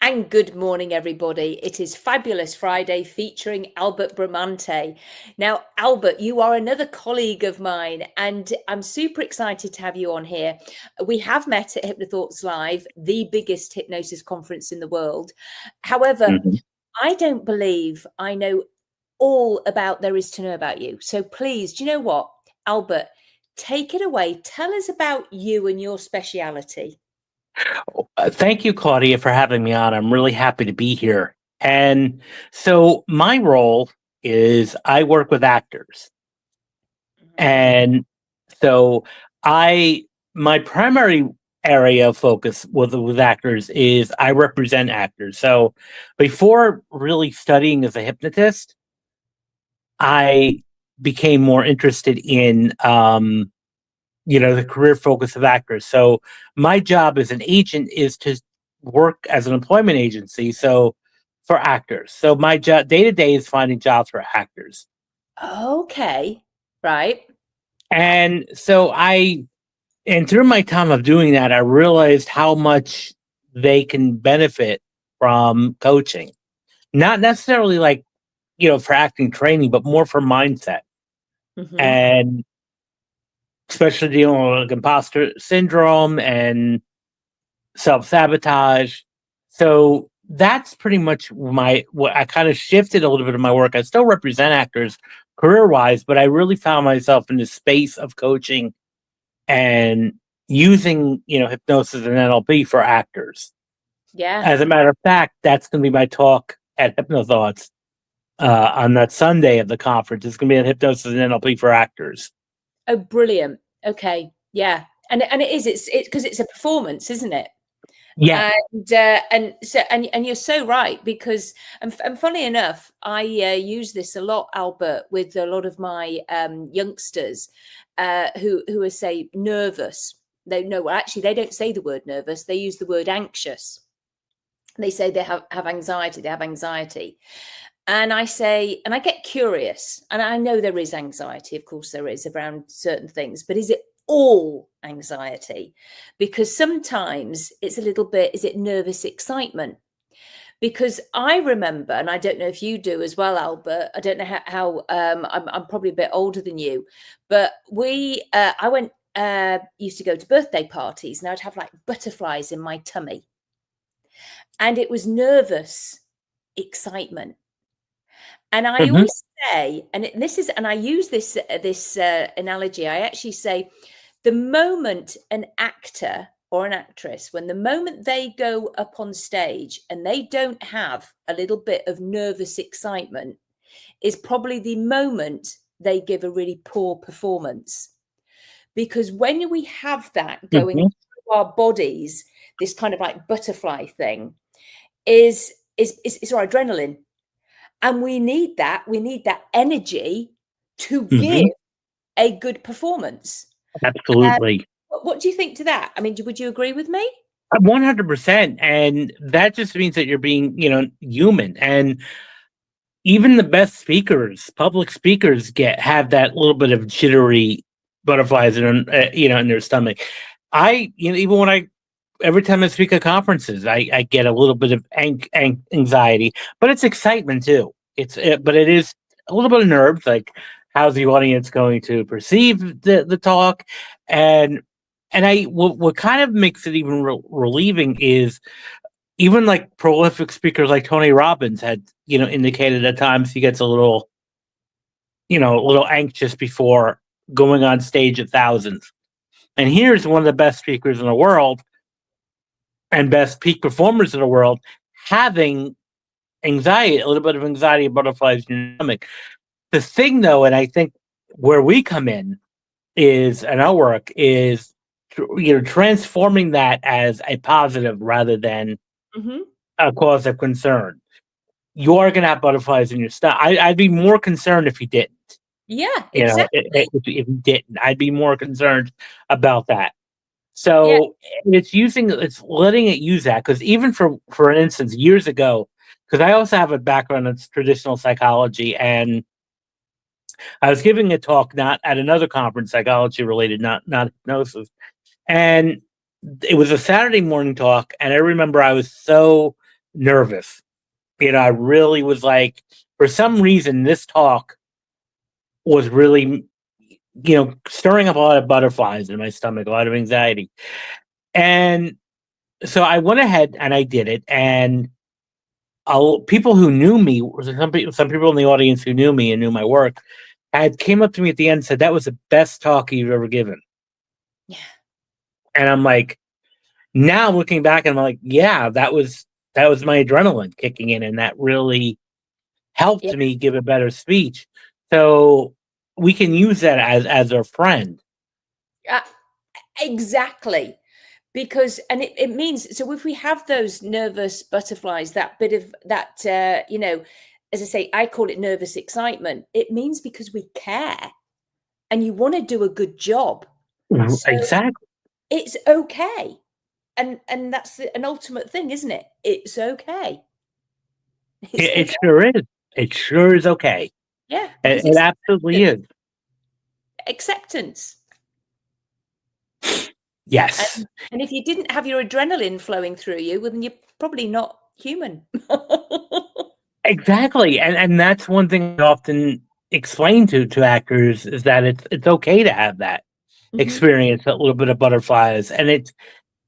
And good morning, everybody. It is Fabulous Friday featuring Albert Bramante. Now, Albert, you are another colleague of mine, and I'm super excited to have you on here. We have met at Hypnothoughts Live, the biggest hypnosis conference in the world. However, I don't believe I know all about there is to know about you. So please, do you know what, Albert, take it away. Tell us about you and your speciality. Thank you, Claudia, for having me on. I'm really happy to be here. And so my role is I work with actors. And so my primary area of focus with actors is I represent actors. So before really studying as a hypnotist, I became more interested in the career focus of actors. So my job as an agent is to work as an employment agency. So for actors. So my job day to day is finding jobs for actors. Okay. Right. And so and through my time of doing that, I realized how much they can benefit from coaching. Not necessarily for acting training, but more for mindset. And especially dealing with like imposter syndrome and self-sabotage. So that's pretty much what I kind of shifted a little bit of my work. I still represent actors career-wise, but I really found myself in the space of coaching and using, hypnosis and NLP for actors. Yeah. As a matter of fact, that's going to be my talk at Hypnothoughts on that Sunday of the conference. It's going to be at Hypnosis and NLP for actors. Oh, brilliant. Okay. Yeah. And it's because it's a performance, isn't it? Yeah. And you're so right, because and funny enough, I use this a lot, Albert, with a lot of my youngsters who are, say, nervous. They don't say the word nervous, they use the word anxious. They say they have anxiety. And I say, and I get curious, and I know there is anxiety, of course there is, around certain things, but is it all anxiety? Because sometimes it's a little bit, is it nervous excitement? Because I remember, and I don't know if you do as well, Albert, I don't know how I'm probably a bit older than you, but I used to go to birthday parties, and I'd have like butterflies in my tummy. And it was nervous excitement. And I always say, and I use this analogy. I actually say, the moment an actor or an actress, when the moment they go up on stage and they don't have a little bit of nervous excitement, is probably the moment they give a really poor performance. Because when we have that going through our bodies, this kind of like butterfly thing is our adrenaline. And we need that energy to give a good performance. Absolutely. What do you think to that? I mean, would you agree with me? 100%. And that just means that you're being, human. And even the best speakers, public speakers, have that little bit of jittery butterflies in their stomach. Every time I speak at conferences, I get a little bit of anxiety, but it's excitement too. But it is a little bit of nerves, like how's the audience going to perceive the talk, and what kind of makes it even relieving is even like prolific speakers like Tony Robbins had indicated at times he gets a little anxious before going on stage at thousands, and here's one of the best speakers in the world and best peak performers in the world having anxiety, a little bit of anxiety, butterflies in your stomach. The thing, though, and I think where we come in and our work is, transforming that as a positive rather than a cause of concern. You are going to have butterflies in your stomach. I'd be more concerned if you didn't. Yeah, exactly. If you didn't, I'd be more concerned about that. So it's letting it use that, because even for instance, years ago, because I also have a background in traditional psychology, and I was giving a talk not at another conference, psychology related, not hypnosis, and it was a Saturday morning talk, and I remember I was so nervous. I really was like, for some reason, this talk was really, stirring up a lot of butterflies in my stomach, a lot of anxiety. And so I went ahead and I did it. And people who knew me, some people in the audience who knew me and knew my work, had came up to me at the end and said, "That was the best talk you've ever given." Yeah. And I'm like, now looking back, and I'm like, yeah, that was my adrenaline kicking in, and that really helped me give a better speech. So we can use that as a friend. Exactly. Because, and it means, so if we have those nervous butterflies, that bit of that, as I say, I call it nervous excitement. It means because we care and you want to do a good job. So Exactly. it's okay. And that's an ultimate thing, isn't it? It's okay. It sure is. It sure is okay. Yeah. It absolutely is. Acceptance. Yes. And if you didn't have your adrenaline flowing through you, well, then you're probably not human. Exactly. And that's one thing I often explain to actors, is that it's okay to have that experience, a little bit of butterflies. And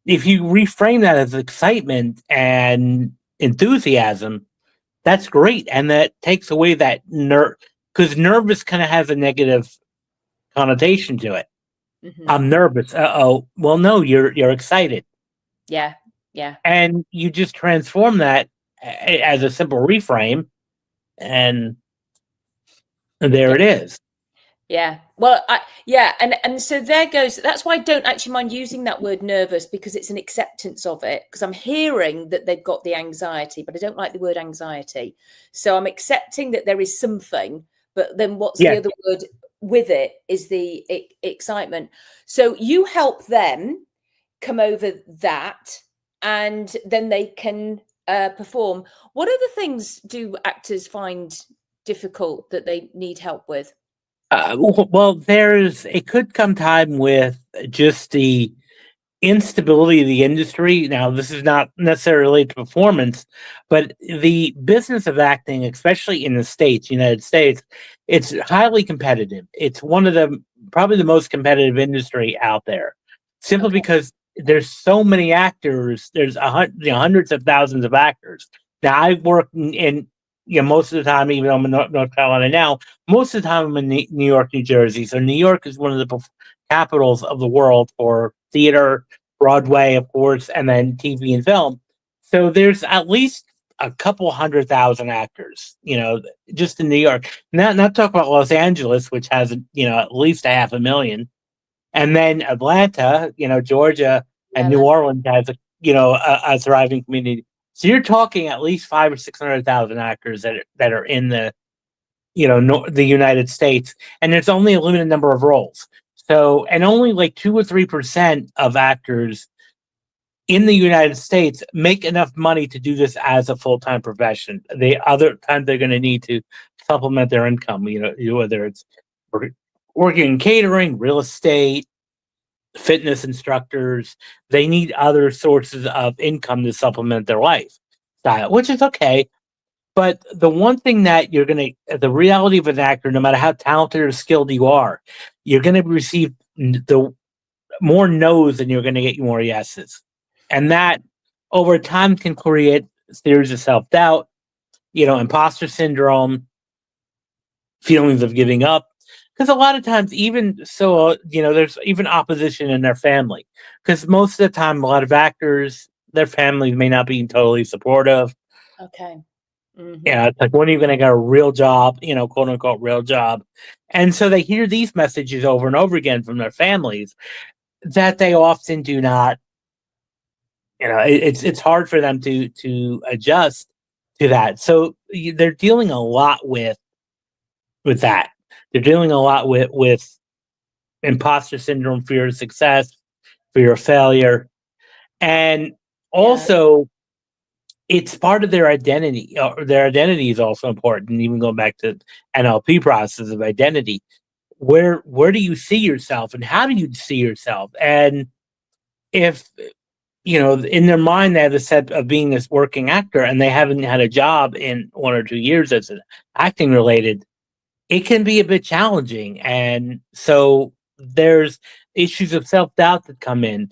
if you reframe that as excitement and enthusiasm, that's great. And that takes away that because nervous kind of has a negative connotation to it. I'm nervous. Uh-oh. Well, no, you're excited. Yeah. Yeah. And you just transform that as a simple reframe, and there it is. Yeah. Well, and so there goes. That's why I don't actually mind using that word nervous, because it's an acceptance of it. Because I'm hearing that they've got the anxiety, but I don't like the word anxiety. So I'm accepting that there is something, but then what's the other word with it is the excitement. So you help them come over that, and then they can perform. What other things do actors find difficult that they need help with? Well, it could come time with just the instability of the industry. Now, this is not necessarily to performance, but the business of acting, especially in the United States, it's highly competitive. It's one of probably the most competitive industry out there, simply because there's so many actors. There's hundreds of thousands of actors. Now, I work in most of the time, even though I'm in North Carolina now, most of the time I'm in New York, New Jersey. So New York is one of the capitals of the world for theater, Broadway, of course, and then TV and film. So there's at least a couple 100,000 actors, just in New York. Not talk about Los Angeles, which has at least 500,000, and then Atlanta, Georgia, and New Orleans has a thriving community. So you're talking at least 500,000 or 600,000 actors that are in the the United States, and there's only a limited number of roles. So, and only like 2 or 3% of actors in the United States make enough money to do this as a full-time profession. The other time they're going to need to supplement their income, whether it's working in catering, real estate, fitness instructors. They need other sources of income to supplement their lifestyle, which is okay. But the one thing that the reality of an actor, no matter how talented or skilled you are, you're going to receive the more no's than you're going to get more yeses. And that over time can create theories of self-doubt, imposter syndrome, feelings of giving up. Because a lot of times, even so, there's even opposition in their family. Because most of the time, a lot of actors, their families may not be totally supportive. Okay. Yeah, it's like, when are you going to get a real job, quote unquote real job? And so they hear these messages over and over again from their families that they often do not, it's hard for them to adjust to that. So they're dealing a lot with that. They're dealing a lot with imposter syndrome, fear of success, fear of failure. And also, it's part of their identity. Their identity is also important. Even going back to NLP process of identity, where do you see yourself, and how do you see yourself? And if in their mind they have the set of being this working actor and they haven't had a job in 1 or 2 years that's acting related, it can be a bit challenging. And so there's issues of self-doubt that come in.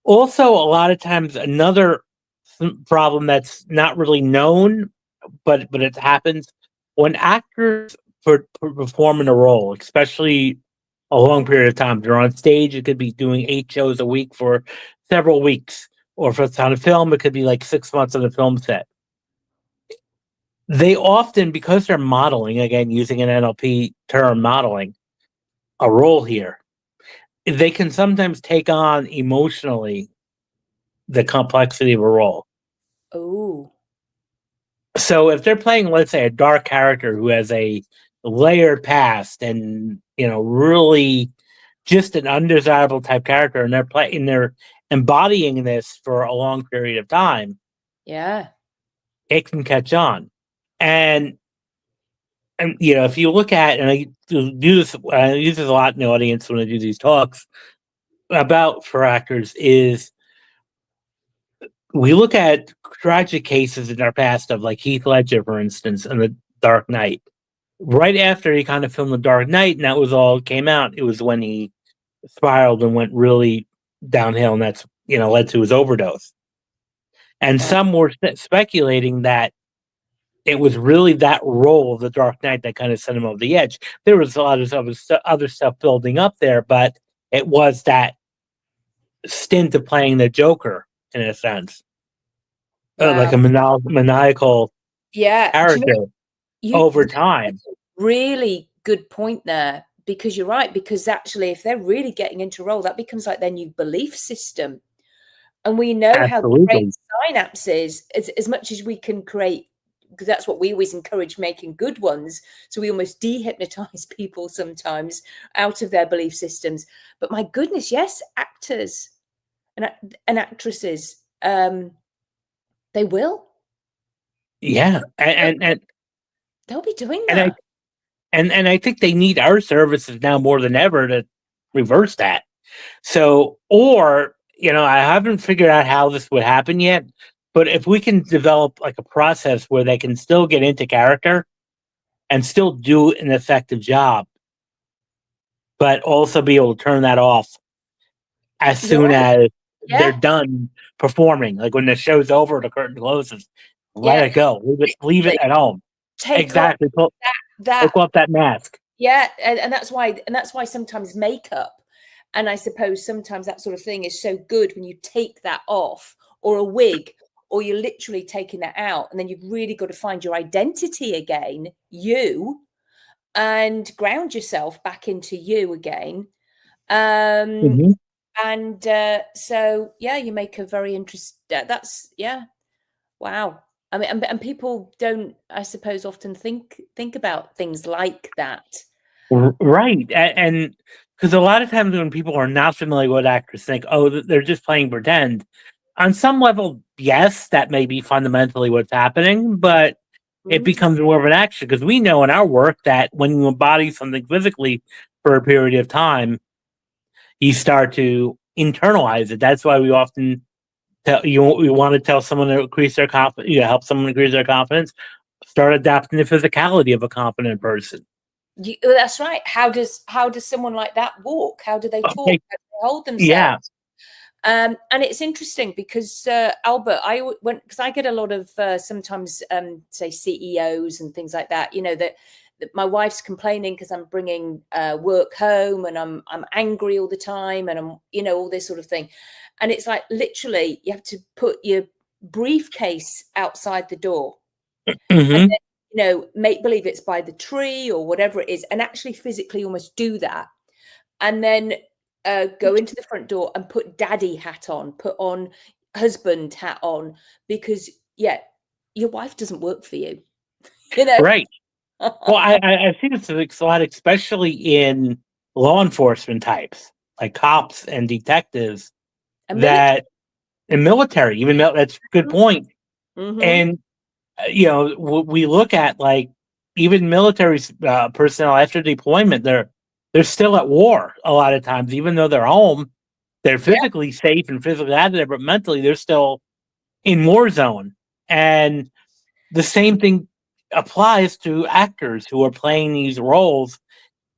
Also, a lot of times another problem that's not really known, but it happens when actors perform in a role, especially a long period of time. They're on stage. It could be doing 8 shows a week for several weeks, or if it's on a film, it could be like 6 months on a film set. They often, because they're modeling, again using an NLP term, modeling a role here, they can sometimes take on emotionally the complexity of a role. Oh. So if they're playing, let's say, a dark character who has a layered past and really just an undesirable type character, and they're embodying this for a long period of time, Yeah. it can catch on. And if you look at, and I use this a lot in the audience when I do these talks about for actors, is we look at tragic cases in our past of like Heath Ledger, for instance, in The Dark Knight. Right after he kind of filmed The Dark Knight, and that was all came out, it was when he spiraled and went really downhill, and that's led to his overdose. And some were speculating that it was really that role of The Dark Knight that kind of sent him over the edge. There was a lot of other stuff building up there, but it was that stint of playing the Joker in a sense, like a maniacal character over time. Really good point there, because you're right. Because actually, if they're really getting into role, that becomes like their new belief system. And we know Absolutely. how to create synapses as much as we can create, because that's what we always encourage, making good ones. So we almost dehypnotize people sometimes out of their belief systems. But my goodness, yes, actors and actresses, they will. Yeah, and they'll be doing that. And I think they need our services now more than ever to reverse that. So, or I haven't figured out how this would happen yet, but if we can develop like a process where they can still get into character and still do an effective job, but also be able to turn that off as soon as they're done performing. Like when the show's over, the curtain closes, let it go. Leave it at home. Exactly. Take off that mask. Yeah, and that's why sometimes makeup, and I suppose sometimes that sort of thing is so good when you take that off, or a wig, or you're literally taking that out, and then you've really got to find your identity again, and ground yourself back into you again. And so you make a very interesting. Wow. I mean, and people don't, I suppose, often think about things like that. Right. And because a lot of times when people are not familiar with actors think, oh, they're just playing pretend. On some level, yes, that may be fundamentally what's happening, but it becomes more of an action, because we know in our work that when you embody something physically for a period of time, you start to internalize it. That's why we often we want to tell someone to increase their confidence, help someone increase their confidence, start adapting the physicality of a confident person. That's right. How does someone like that walk? How do they talk? How do they hold themselves? Yeah. And it's interesting because Albert, because I get a lot of sometimes say CEOs and things like that. That my wife's complaining because I'm bringing work home and I'm angry all the time, and I'm all this sort of thing. And it's like literally you have to put your briefcase outside the door. And then, make believe it's by the tree or whatever it is, and actually physically almost do that. And then go into the front door and put daddy hat on, put on husband hat on, because your wife doesn't work for you. Right. Well, I think it's a lot, especially in law enforcement types, like cops and detectives, that in military, even that's a good point. And we look at like even military personnel after deployment, they're still at war a lot of times, even though they're home. They're physically safe and physically out of there, but mentally they're still in war zone. And the same thing applies to actors who are playing these roles.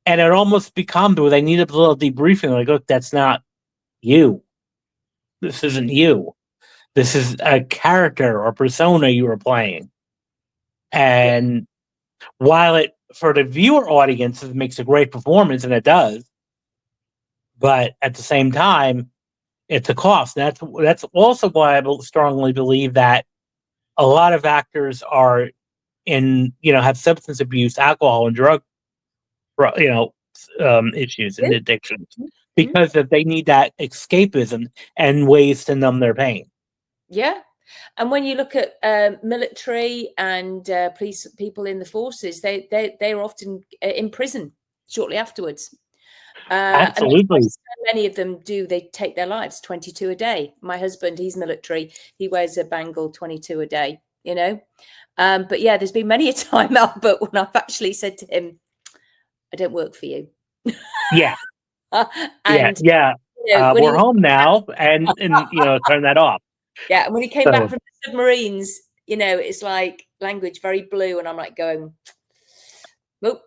And it almost becomes where they need a little debriefing. Like, look, that's not you. This isn't you. This is a character or persona you were playing. And while it, for the viewer audience, it makes a great performance, and it does, but at the same time, it's a cost. That's also why I strongly believe that a lot of actors are have substance abuse, alcohol, and drug issues and addictions, because that they need that escapism and ways to numb their pain. Yeah. And when you look at military and police people in the forces, they're often in prison shortly afterwards. Absolutely. And so many of them they take their lives, 22 a day. My husband, he's military. He wears a bangle, 22 a day, But yeah, there's been many a time, Albert, when I've actually said to him, I don't work for you. Yeah. And we're home now, and turn that off. Yeah, and when he came back from the submarines, it's like language very blue, and I'm like going, "Nope,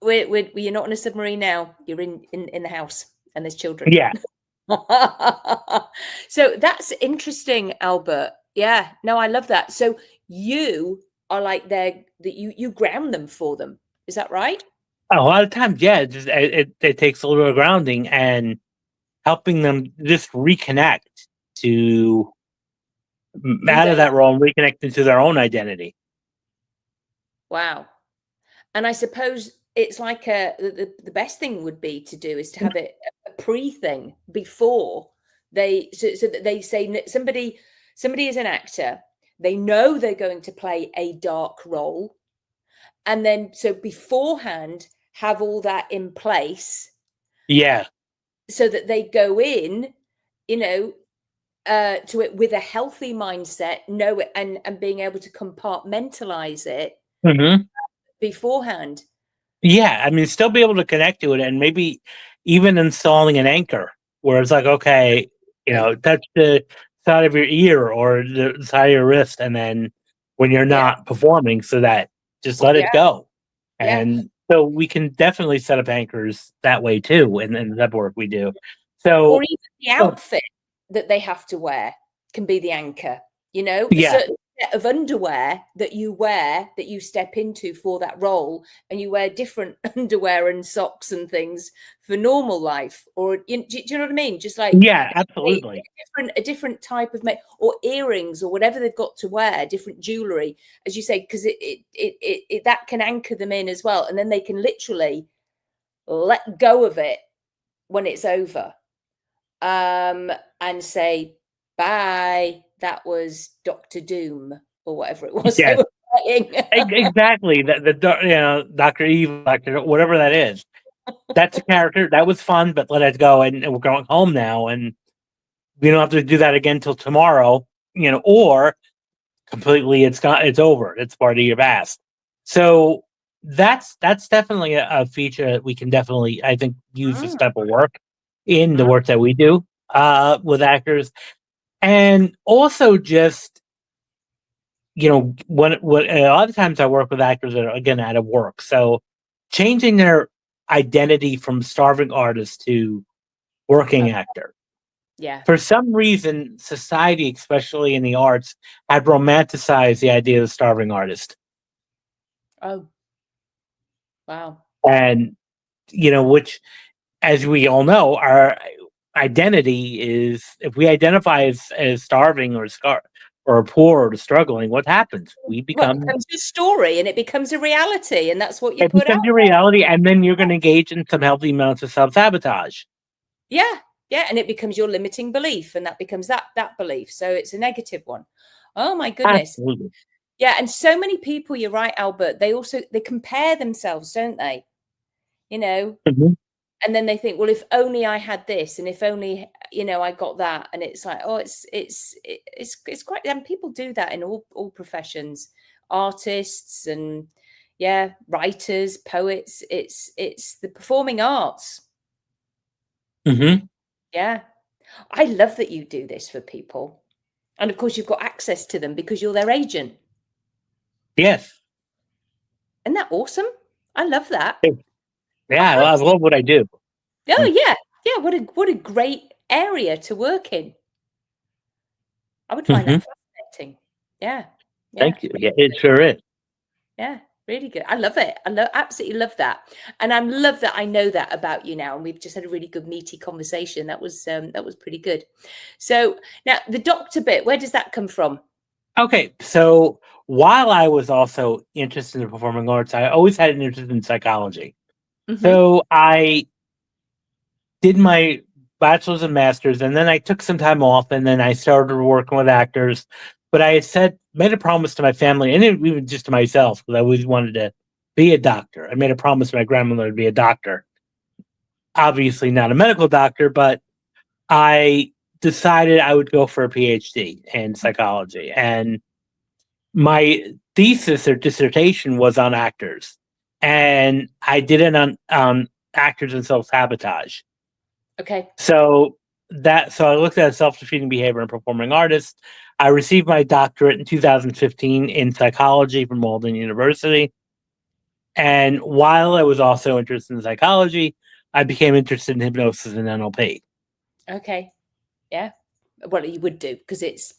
you're not in a submarine now. You're in the house, and there's children." Yeah. So that's interesting, Albert. Yeah, no, I love that. So you are like that you ground them for them. Is that right? A lot of times, yeah, it takes a little bit of grounding and helping them just reconnect to out of that role and reconnect into their own identity. Wow. And I suppose it's like the best thing would be to do is to have it a pre-thing before they so that they say somebody is an actor, they know they're going to play a dark role, and then so beforehand have all that in place, so that they go in to it with a healthy mindset, know it, and being able to compartmentalize it beforehand. Yeah, I mean, still be able to connect to it, and maybe even installing an anchor where it's like, okay, touch the side of your ear or the side of your wrist, and then when you're not performing, so that just let it go. And so we can definitely set up anchors that way too, in the type of work we do. So, or even the outfit that they have to wear can be the anchor. A certain set of underwear that you wear, that you step into for that role, and you wear different underwear and socks and things for normal life, or do you know what I mean? Just like absolutely a different type of or earrings or whatever they've got to wear, different jewelry, as you say, because it that can anchor them in as well, and then they can literally let go of it when it's over, and say, bye, that was Dr. Doom or whatever it was they were playing. Exactly. Dr. Evil, whatever that is. That's a character. That was fun, but let it go, and we're going home now, and we don't have to do that again till tomorrow, or completely it's over. It's part of your past. So that's definitely a feature that we can definitely, I think, use this type of work in the work that we do with actors. And also just, when a lot of times I work with actors that are, again, out of work. So changing their identity from starving artist to working actor. Yeah. For some reason, society, especially in the arts, had romanticized the idea of the starving artist. Oh. Wow. And, which, as we all know, our identity is, if we identify as starving or poor or struggling, what happens? We become... it becomes a story, and it becomes a reality, and that's what you it put out. It becomes a reality, and then you're going to engage in some healthy amounts of self-sabotage. Yeah, and it becomes your limiting belief, and that becomes that belief. So it's a negative one. Oh my goodness. Absolutely. Yeah, and so many people, you're right, Albert, they compare themselves, don't they? And then they think, well, if only I had this, and if only I got that, and it's like, oh, it's quite, and people do that in all professions, artists and writers, poets. It's the performing arts. Yeah. I love that you do this for people. And of course, you've got access to them because you're their agent. Yes. Isn't that awesome? I love that. Yeah, I love what I do. Oh, yeah. Yeah, what a great area to work in. I would find that fascinating. Yeah. Yeah. Thank you. Yeah, it sure is. Yeah, really good. I love it. Absolutely love that. And I love that I know that about you now. And we've just had a really good meaty conversation. That was pretty good. So now the doctor bit, where does that come from? Okay, so while I was also interested in the performing arts, I always had an interest in psychology. So I did my bachelor's and master's, and then I took some time off, and then I started working with actors. But I had made a promise to my family, and even just to myself, because I always wanted to be a doctor. I made a promise to my grandmother to be a doctor. Obviously, not a medical doctor, but I decided I would go for a PhD in psychology. And my thesis or dissertation was on actors, and I did it on actors and self-sabotage. Okay. So I looked at self-defeating behavior in performing artists. I received my doctorate in 2015 in psychology from Walden University. And while I was also interested in psychology, I became interested in hypnosis and NLP. Okay. Yeah. Well, you would do because it's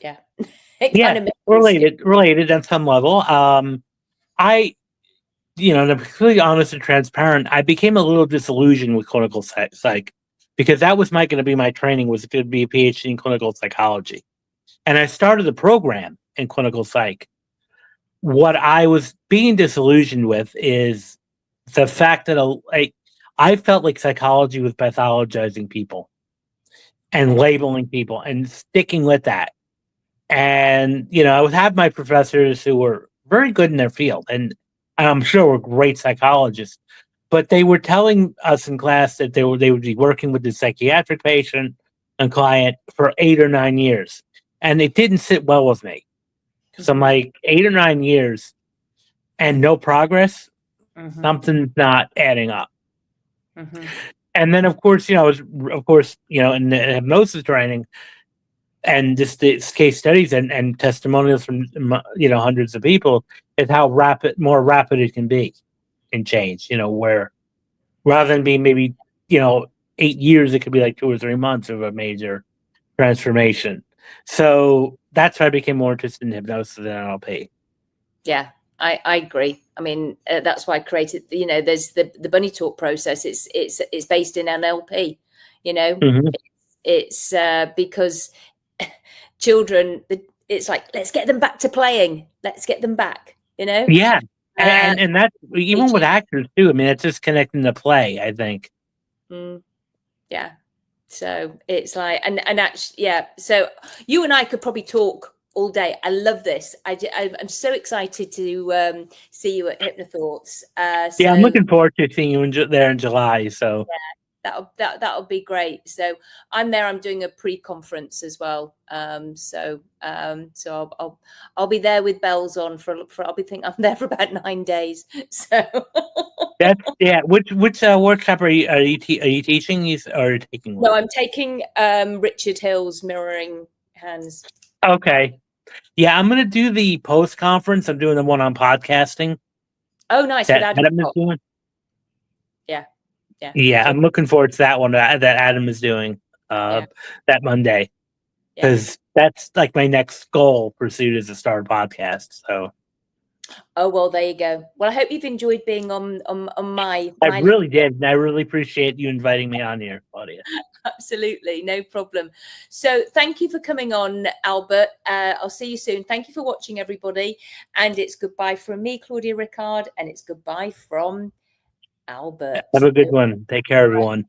it Yeah, kind of related on some level. I, to be completely honest and transparent, I became a little disillusioned with clinical psych because that was going to be my training, was going to be a PhD in clinical psychology. And I started the program in clinical psych. What I was being disillusioned with is the fact that I felt like psychology was pathologizing people and labeling people and sticking with that. And, I would have my professors who were very good in their field, and I'm sure were great psychologists, but they were telling us in class that they would be working with the psychiatric patient and client for 8 or 9 years. And it didn't sit well with me. Because I'm like, 8 or 9 years and no progress, something's not adding up. And then, of course, in the hypnosis training, and just the case studies and testimonials from hundreds of people, is how more rapid it can be in change. Where rather than being maybe 8 years, it could be like 2 or 3 months of a major transformation. So that's why I became more interested in hypnosis than NLP. Yeah, I agree. I mean, that's why I created. There's the bunny talk process. It's based in NLP. It's because children, it's like, let's get them back to playing. Let's get them back. Yeah, and that's even with actors too. I mean, it's just connecting to play, I think. Yeah. So it's like, and actually, yeah. So you and I could probably talk all day. I love this. I'm so excited to see you at Hypnothoughts. Yeah, I'm looking forward to seeing you there in July. So yeah, that'll be great. So I'm there. I'm doing a pre-conference as well. So I'll be there with bells on for I'm there for about 9 days. So Which workshop are you teaching? Or taking one? No, I'm taking Richard Hill's Mirroring Hands. Okay. Yeah, I'm gonna do the post conference. I'm doing the one on podcasting. Oh, nice. That Adam is doing. Yeah, I'm looking forward to that one that Adam is doing that Monday, because that's like my next goal pursuit is to start a podcast. So. Oh, well, there you go. Well, I hope you've enjoyed being on my. I really did, and I really appreciate you inviting me on here, Claudia. Absolutely, no problem. So thank you for coming on, Albert. I'll see you soon. Thank you for watching, everybody. And it's goodbye from me, Claudia Rickard, and it's goodbye from Albert. Have a good one. Take care, everyone.